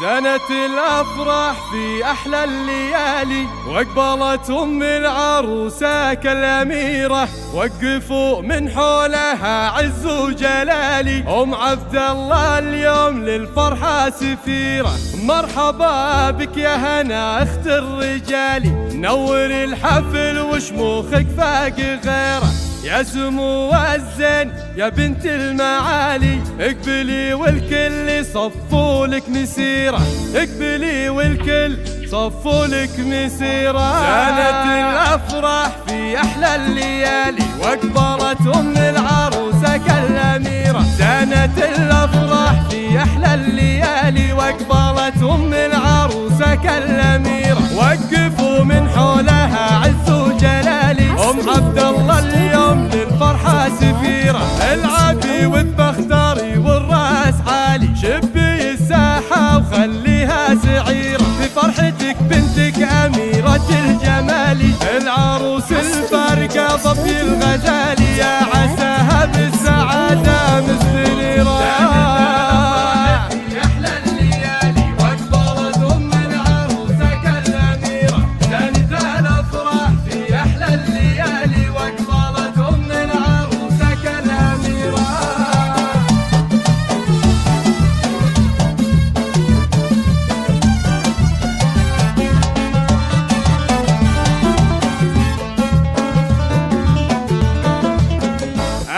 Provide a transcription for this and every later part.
زانت الأفراح في أحلى الليالي، وأقبلت أم العروسة كالأميرة، وقفوا من حولها عز وجلالي. أم عبد الله اليوم للفرحة سفيرة، مرحبا بك يا هنا أخت الرجال، نور الحفل وشموخك فاق غيره، يا سمو الزين يا بنت المعالي. اقبلي والكل صفوا لك مسيرة، اقبلي والكل صفوا لك مسيرة. زانت الأفراح في أحلى الليالي، وأقبلت أم العروسة كالأميرة. زانت الأفراح في أحلى الليالي، وأقبلت أم العروسة كالأميرة، وقفوا من حولها عز وجلالي. أم عبد الله اليوم للفرحة سفيرة، العبي واختاري والراس عالي، شبي الساحة وخليها سعيرة، في فرحتك بنتك أميرة الجمال. العروس الفارقة ضبي الغزالي، يا عساها بالسعادة مستنيرة.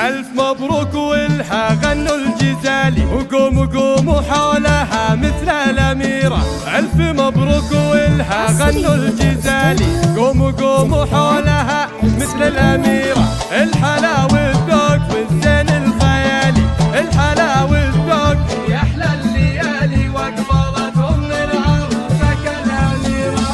ألف مبروك ولها غنوا الجزالي، وقوموا قوموا حولها مثل الأميرة. ألف مبروك ولها غنوا الجزالي، قوموا قوموا حولها مثل الأميرة. الحلا والذوق والزين الخيالي، الحلا والذوق في أحلى الليالي، وأقبلت أم العروسة كالأميرة.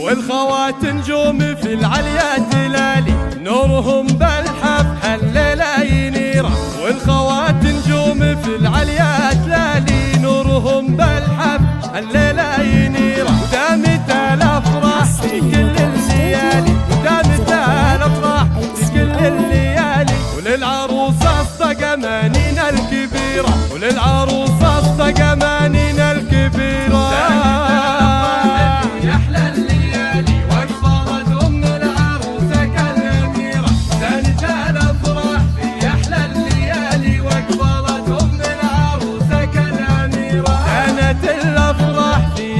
والخوات نجوم في العليا تلالي، نورهم بالحب هالليلة ينيرة. والخوات نجوم في العليا تلالي، نورهم بالحب هالليلة ينيرة. ودامت الأفراح في كل الليالي، ودامت الأفراح في كل الليالي. وللعروسة الطقمانين الكبيرة، وللعروسة الطقمانين الكبيرة.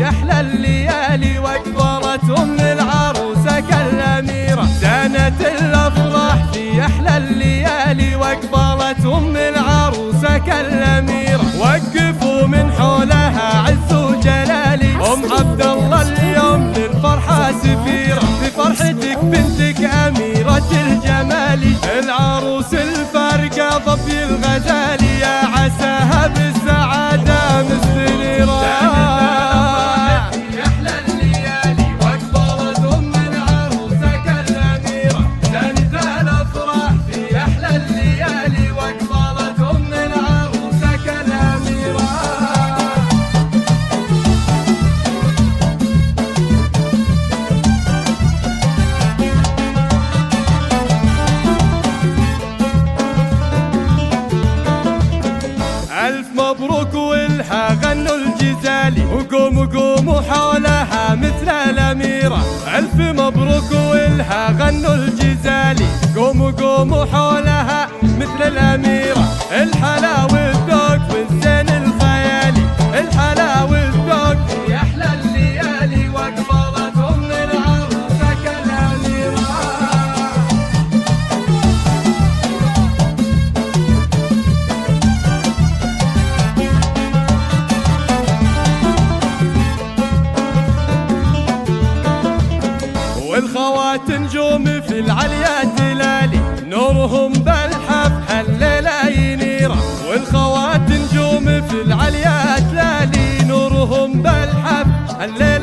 أحلى الليالي وأكبرت أم العروسة كالأميرة. زانت الأفراح في أحلى الليالي، وأكبرت أم العروسة كالأميرة، وقفوا من حولها عز وجلالي. أم عبد الله اليوم للفرحة سفيرة، في فرحتك بنتك أميرة الجمال. العروس الفارقة ضبي الغزالي، يا عساها بالسعادة مستنيرة. ألف مبروك ولها غنوا الجزالي، وقوموا قوموا حولها مثل الأميرة. ألف مبروك ولها غنوا الجزالي، قوموا قوموا حولها مثل الأميرة. الحلا والذوق والزين الخيالي، الحلا والذوق في أحلى الليالي، وأقبلت أم العروسة كالأميرة. والخوات نجوم في العليا تلالي، نورهم بالحب هالليلة ينيرة. والخوات نجوم في العليا تلالي، نورهم بالحب هالليلة